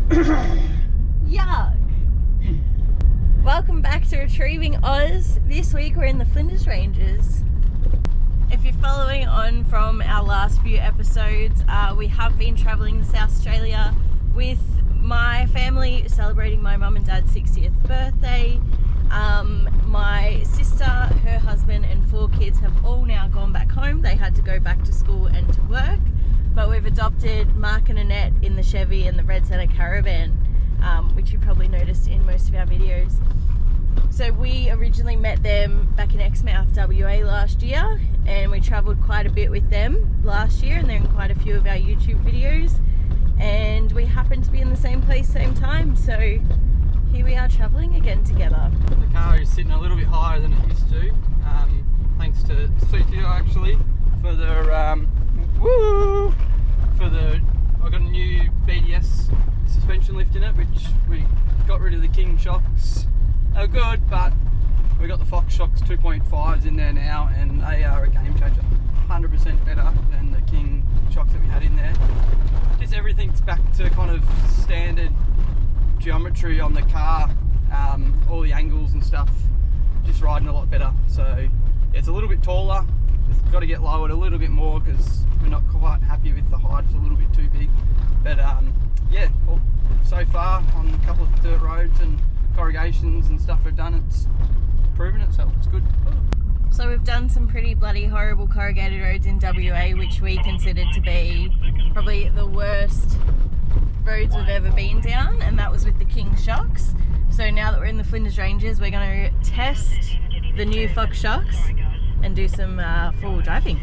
Yuck! Welcome back to Retrieving Oz. This week we're in the Flinders Ranges. If you're following on from our last few episodes, we have been travelling to South Australia with my family, celebrating my mum and dad's 60th birthday. My sister, her husband and 4 kids have all now gone back home. They had to go back to school and to work, but we've adopted Mark and Annette in the Chevy and the Red Centre caravan, which you probably noticed in most of our videos. So we originally met them back in Exmouth, WA last year, and we travelled quite a bit with them last year, and they're in quite a few of our YouTube videos, and we happened to be in the same place, same time, so here we are travelling again together. The car is sitting a little bit higher than it used to, thanks to CTO actually for the I got a new BDS suspension lift in it, which we got rid of the King shocks. They were good, but we got the Fox shocks 2.5s in there now, and they are a game changer. 100% better than the King shocks that we had in there. Just everything's back to kind of standard geometry on the car, all the angles and stuff, just riding a lot better. So it's a little bit taller, it's got to get lowered a little bit more because we're not quite happy with the height, it's a little bit too big. But yeah, well, so far on a couple of dirt roads and corrugations and stuff we've done, it's proven itself, it's good. So we've done some pretty bloody horrible corrugated roads in WA, which we considered to be probably the worst roads we've ever been down, and that was with the King shocks. So now that we're in the Flinders Ranges, we're going to test the new Fox shocks and do some four-wheel driving.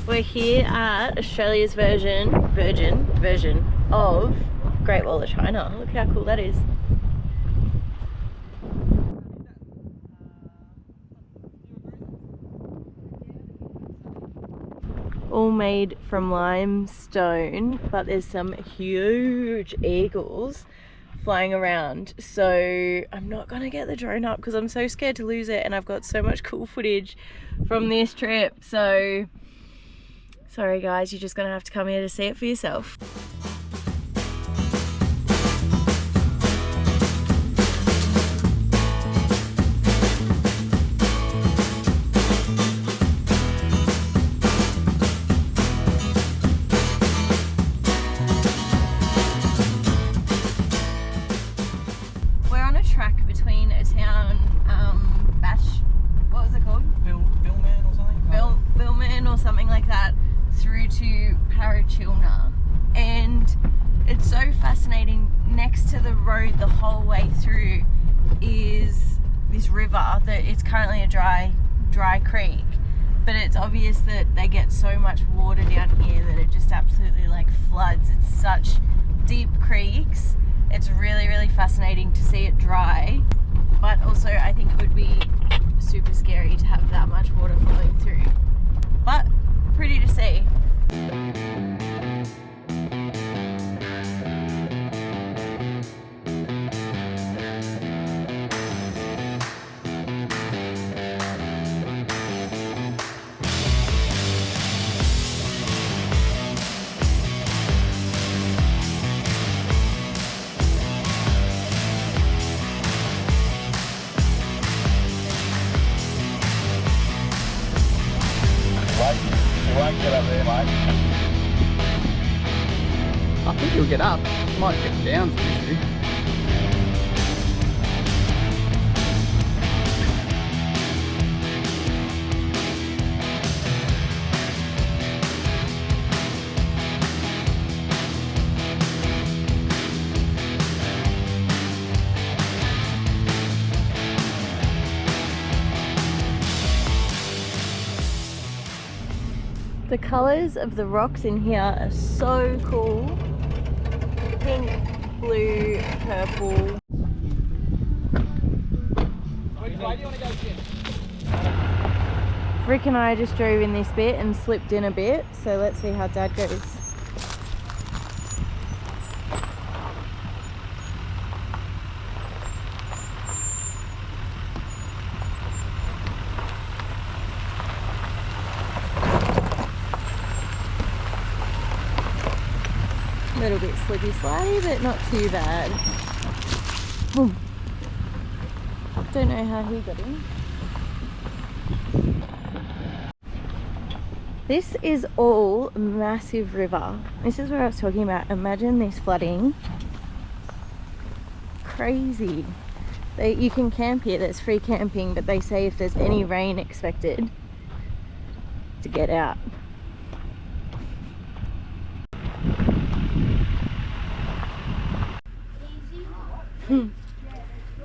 We're here at Australia's version of Great Wall of China. Look how cool that is. All made from limestone, but there's some huge eagles flying around, so I'm not gonna get the drone up because I'm so scared to lose it, and I've got so much cool footage from this trip, so sorry guys, you're just gonna have to come here to see it for yourself. We're on a track between a town, what was it called? Billman or something? Billman or something like that, through to Arkaroola, and it's so fascinating. Next to the road the whole way through is this river that it's currently a dry creek, but it's obvious that they get so much water down here that it just absolutely like floods. It's such deep creeks. It's really, really fascinating to see it dry, but also I think it would be super scary to have that much water flowing through, but pretty to see. You won't get up there, mate. I think you'll get up. Might get down's the issue. The colours of the rocks in here are so cool. Pink, blue, purple. Rick and I just drove in this bit and slipped in a bit, so let's see how Dad goes. A little bit slippy slidey, but not too bad. Boom. Don't know how he got in. This is all massive river. This is what I was talking about. Imagine this flooding. Crazy. You can camp here, there's free camping, but they say if there's any rain expected, to get out.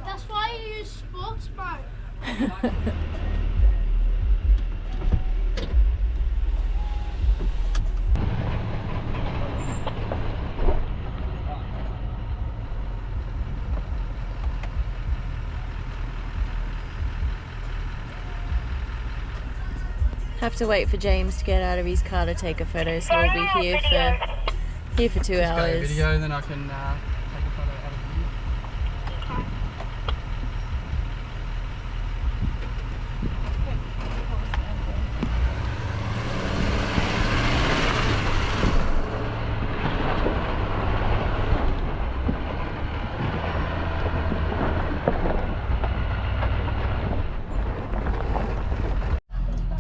That's why you use sports bro. Have to wait for James to get out of his car to take a photo, so we'll be here for 2 hours. Video, then I can take a photo out of you.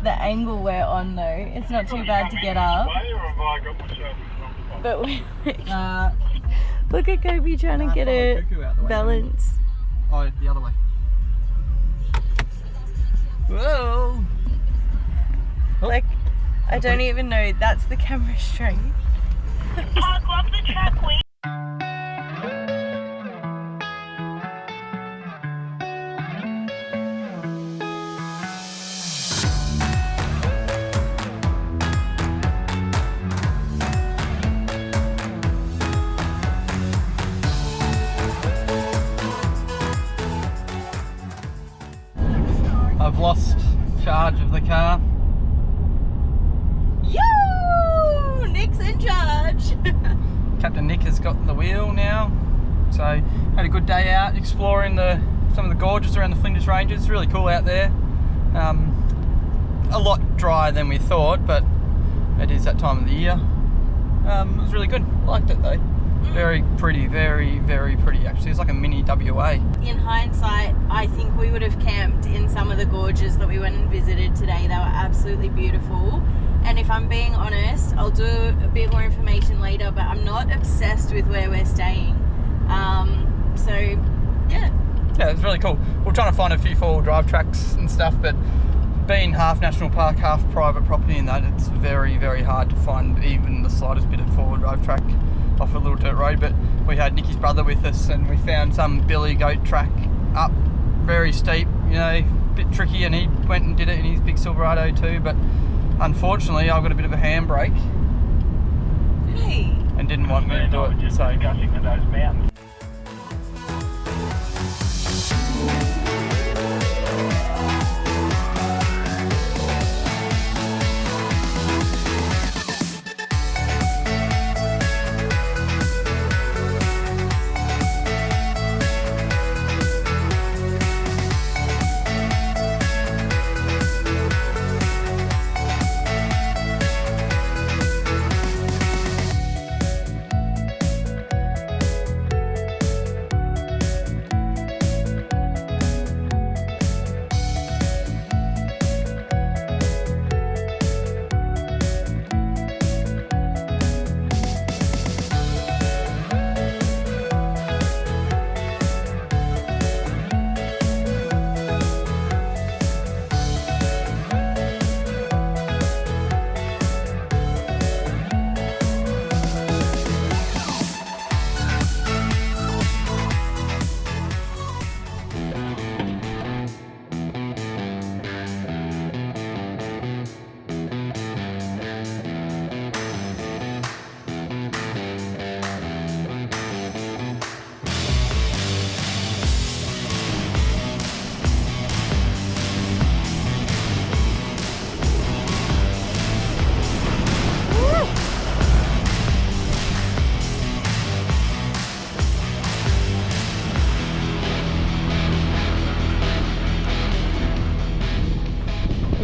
The angle we're on though, it's not too bad to get up. But we look at Kobe trying to get it balanced. Oh, the other way. Whoa! Like, I don't even know, that's the camera straight. Park off the track, please. I've lost charge of the car. Yo! Nick's in charge! Captain Nick has got the wheel now. So had a good day out exploring some of the gorges around the Flinders Ranges. It's really cool out there. A lot drier than we thought, but it is that time of the year. It was really good. Liked it though. Very pretty, very, very pretty actually. It's like a mini WA. In hindsight, I think we would have camped in some of the gorges that we went and visited today. They were absolutely beautiful. And if I'm being honest, I'll do a bit more information later, but I'm not obsessed with where we're staying. So, yeah. Yeah, it's really cool. We're trying to find a few four-wheel drive tracks and stuff, but being half national park, half private property and that, it's very, very hard to find even the slightest bit of four-wheel drive track off a little dirt road. But we had Nicky's brother with us and we found some billy goat track up, very steep, you know, a bit tricky, and he went and did it in his big Silverado too, but unfortunately I've got a bit of a handbrake Hey. and didn't want me to do it, so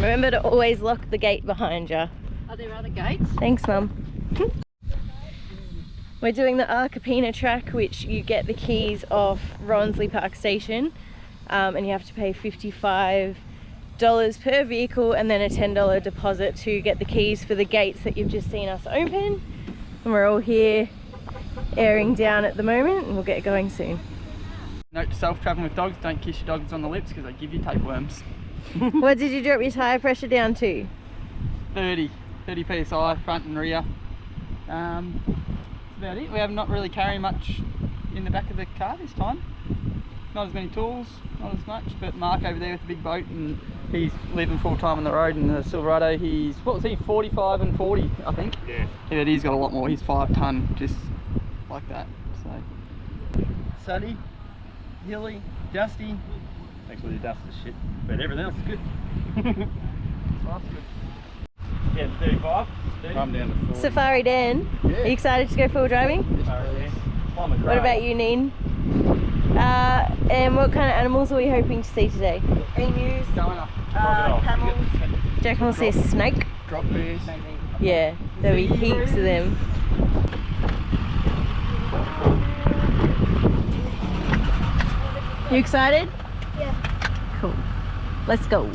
Remember to always lock the gate behind you. Are there other gates? Thanks, Mum. We're doing the Arkapena track, which you get the keys off Rawnsley Park Station, and you have to pay $55 per vehicle and then a $10 deposit to get the keys for the gates that you've just seen us open. And we're all here airing down at the moment, and we'll get going soon. Note to self, traveling with dogs, don't kiss your dogs on the lips because they give you tapeworms. What did you drop your tyre pressure down to? 30 psi, front and rear. That's about it. We have not really carrying much in the back of the car this time. Not as many tools, not as much, but Mark over there with the big boat, and he's living full time on the road in the Silverado. He's, what was he, 45 and 40, I think? Yeah. Yeah, he's got a lot more. He's 5 ton, just like that. So sunny, hilly, dusty. Actually, the dust is shit, but everything else is good. That's good. Yeah, 35. I'm down to 40. Safari Dan, Yeah. are you excited to go full driving? What about you, Neen? And what kind of animals are we hoping to see today? Emus, camels. Do you reckon we'll see a snake? Drop bears. Yeah, there'll be heaps of them. You excited? Yeah. Cool. Let's go.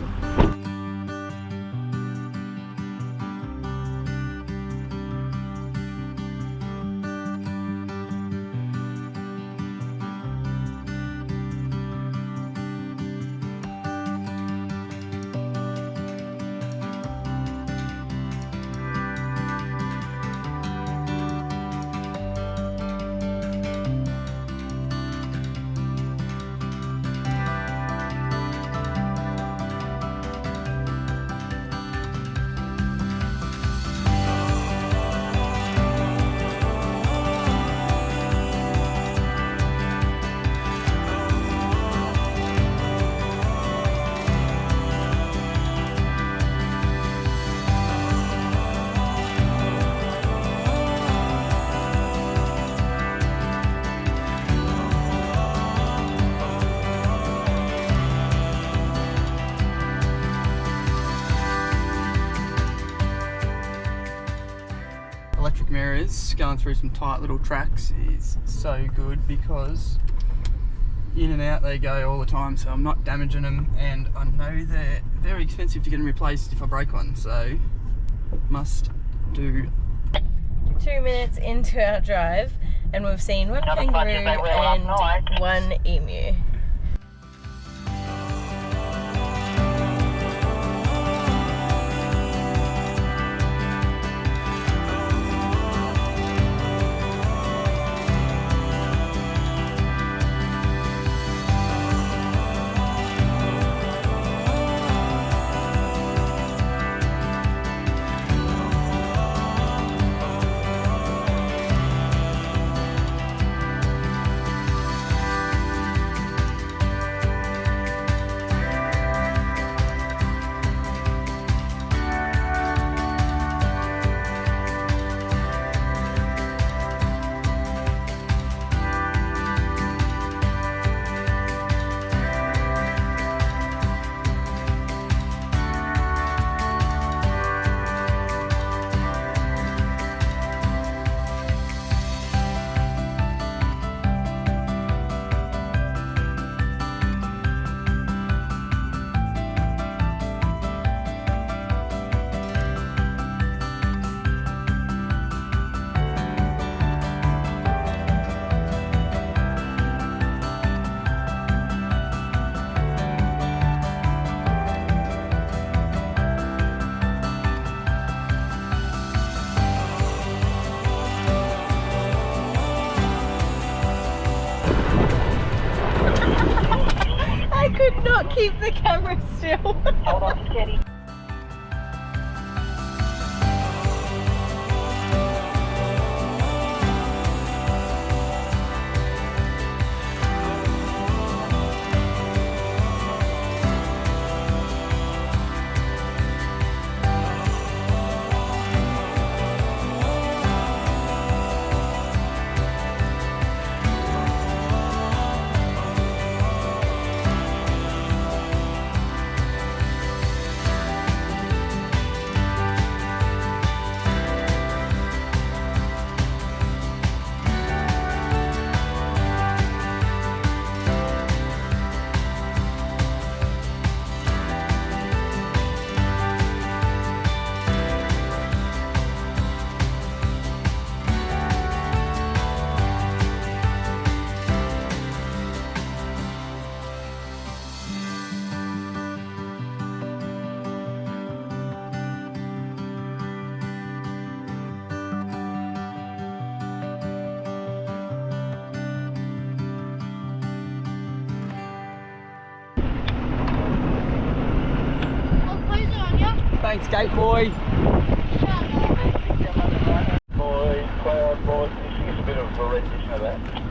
Electric mirrors going through some tight little tracks is so good because in and out they go all the time, so I'm not damaging them, and I know they're very expensive to get them replaced if I break one, so must do. 2 minutes into our drive and we've seen one kangaroo and one emu. Could not keep the camera still. Hold on, steady. main skate boy. Boys, cloud, boys, fishing is a bit of a rendition of that.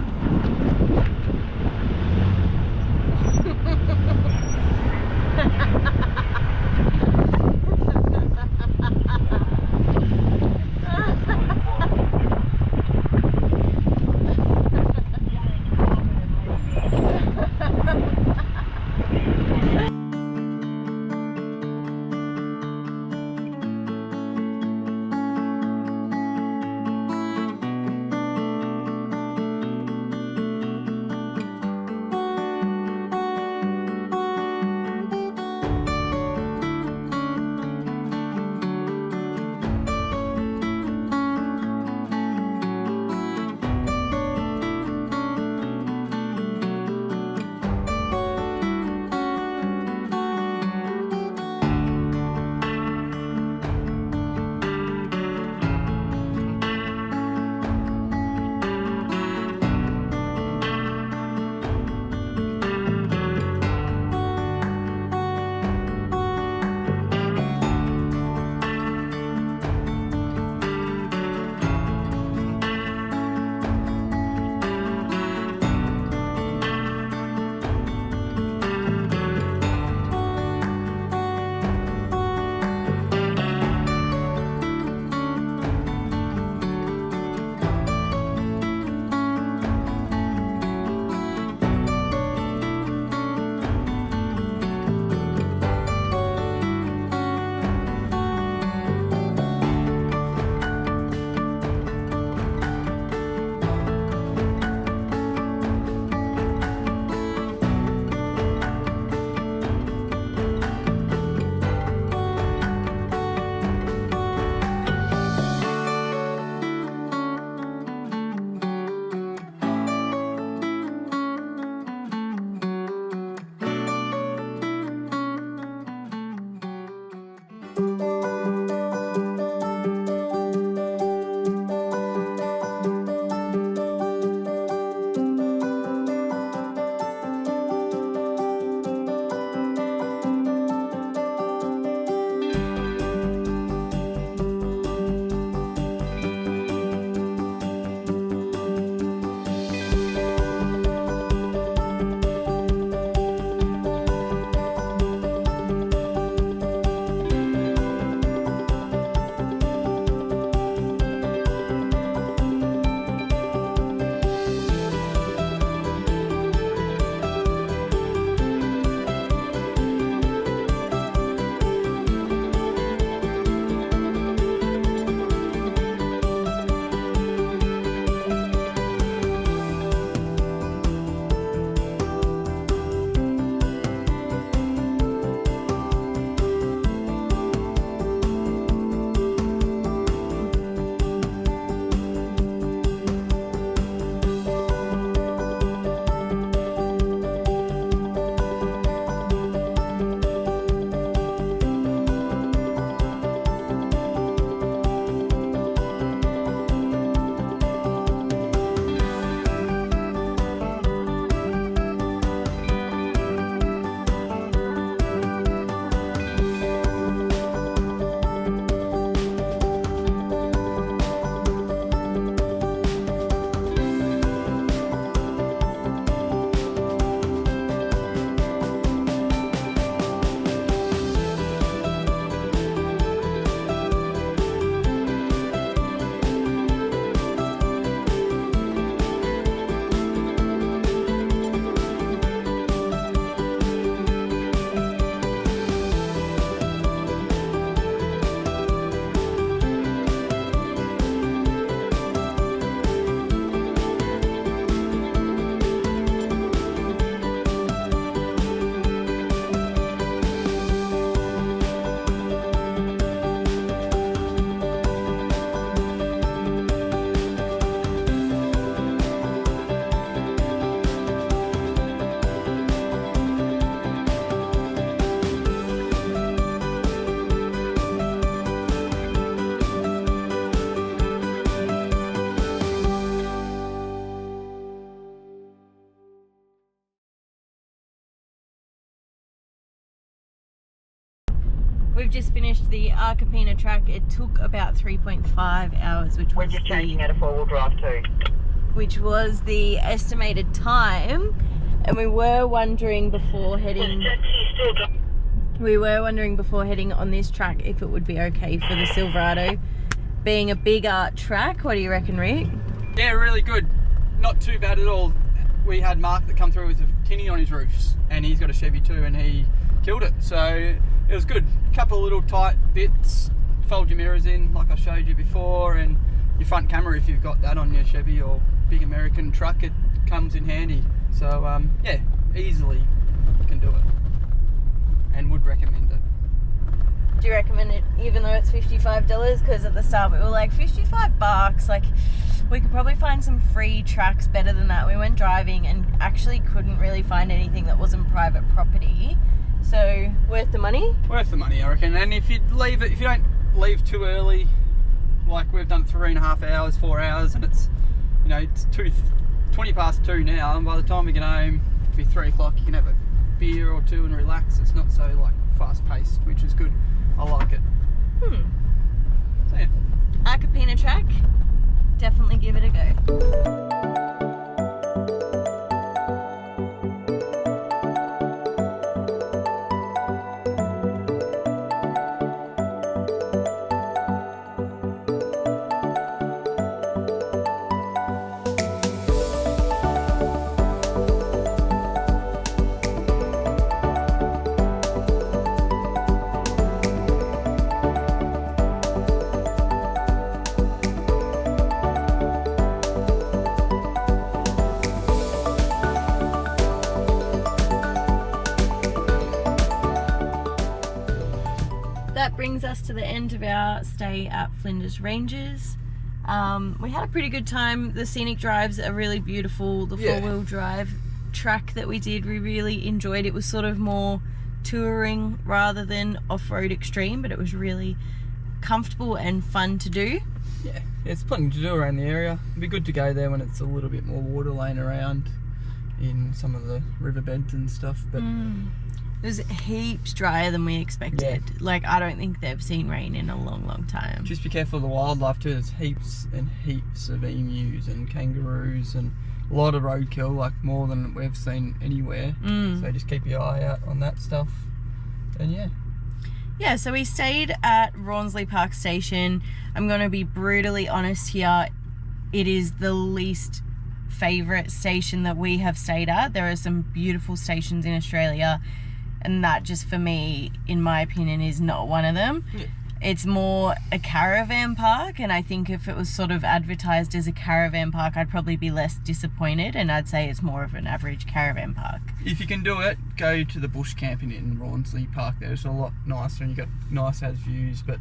We've just finished the Arkapena track. It took about 3.5 hours, which We're was just changing out of four-wheel drive too. which was the estimated time. And we were wondering before heading on this track if it would be okay for the Silverado being a bigger track. What do you reckon, Rick? Yeah, really good. Not too bad at all. We had Mark that come through with a tinny on his roofs, and he's got a Chevy too, and he killed it. So it was good. Couple of little tight bits. Fold your mirrors in like I showed you before, and your front camera if you've got that on your Chevy or big American truck, it comes in handy. So yeah, easily you can do it, and would recommend it. Do you recommend it even though it's $55? Because at the start we were like, $55, like we could probably find some free tracks better than that. We went driving and actually couldn't really find anything that wasn't private property. So worth the money? Worth the money, I reckon. And if you don't leave too early, like we've done 3.5 hours, 4 hours, and it's, you know, it's 20 past 2 now, and by the time we get home, it'll be 3 o'clock. You can have a beer or two and relax. It's not so like fast paced, which is good. I like it. So yeah. Arkapena track, definitely give it a go. That brings us to the end of our stay at Flinders Ranges. We had a pretty good time. The scenic drives are really beautiful. The four-wheel drive track that we did, we really enjoyed. It was sort of more touring rather than off-road extreme, but it was really comfortable and fun to do. Yeah, there's plenty to do around the area. It'd be good to go there when it's a little bit more water laying around in some of the riverbeds and stuff, but it was heaps drier than we expected. Like, I don't think they've seen rain in a long time. Just be careful of the wildlife too. There's heaps and heaps of emus and kangaroos and a lot of roadkill, like more than we've seen anywhere. So just keep your eye out on that stuff. And yeah, so we stayed at Rawnsley Park Station. I'm going to be brutally honest here. It is the least favourite station that we have stayed at. There are some beautiful stations in Australia, and that just for me, in my opinion, is not one of them. It's more a caravan park, and I think if it was sort of advertised as a caravan park, I'd probably be less disappointed, and I'd say it's more of an average caravan park. If you can do it, go to the bush camping in Rawnsley Park. There it's a lot nicer, and you got nice as views, but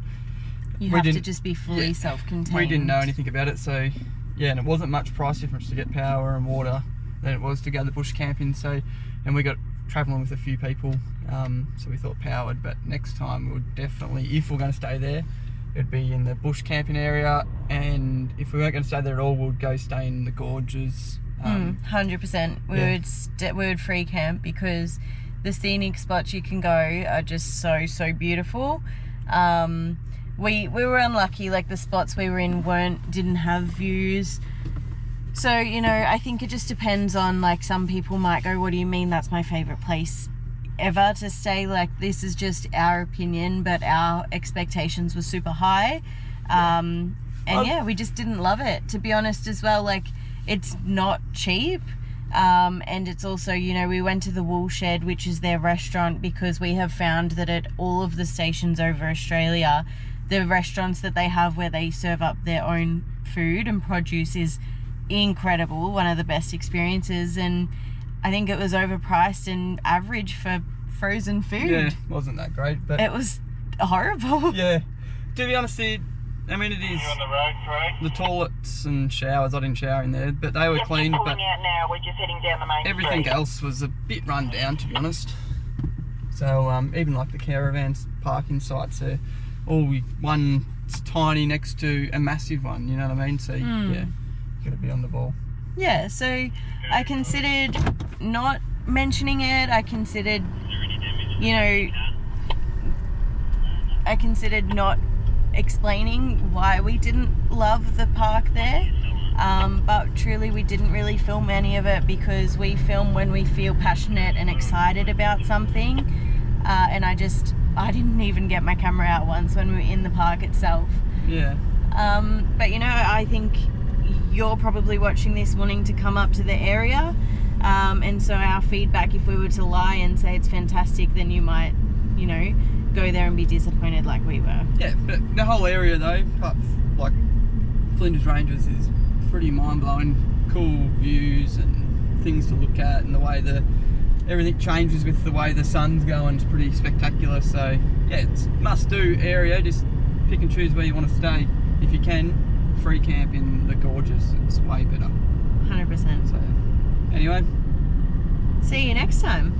you have to just be fully self-contained. We didn't know anything about it, so yeah, and it wasn't much price difference to get power and water than it was to go to the bush camping. So, and we got travelling with a few people, so we thought powered, but next time we would definitely, if we're going to stay there, it'd be in the bush camping area, and if we weren't going to stay there at all, we'd go stay in the gorges. 100%. We would free camp, because the scenic spots you can go are just so beautiful. We were unlucky, like the spots we were in didn't have views. So, you know, I think it just depends on, like, some people might go, what do you mean that's my favourite place ever to stay? Like, this is just our opinion, but our expectations were super high. And we just didn't love it, to be honest, as well. Like, it's not cheap. And it's also, you know, we went to the Woolshed, which is their restaurant, because we have found that at all of the stations over Australia, the restaurants that they have where they serve up their own food and produce is incredible, one of the best experiences. And I think it was overpriced and average for frozen food. Yeah, wasn't that great, but it was horrible. Yeah, to be honest, the amenities, the toilets and showers, I didn't shower in there, but they were clean. But out now. We're just heading down the main everything street. else was a bit run down, to be honest. So even like the caravan parking sites are all one tiny next to a massive one, you know what I mean? So yeah, you gotta be on the ball. Yeah, so I considered not mentioning it. I considered, you know, I considered not explaining why we didn't love the park there, but truly we didn't really film any of it because we film when we feel passionate and excited about something, and I didn't even get my camera out once when we were in the park itself. Yeah. But you know, I think you're probably watching this wanting to come up to the area, and so our feedback, if we were to lie and say it's fantastic, then you might, you know, go there and be disappointed like we were. Yeah, but the whole area though, like Flinders Ranges, is pretty mind-blowing. Cool views and things to look at, and the way everything changes with the way the sun's going is pretty spectacular. So yeah, it's must-do area. Just pick and choose where you want to stay. If you can, free camp in the Gorges. It's way better. 100%. So anyway, See you next time.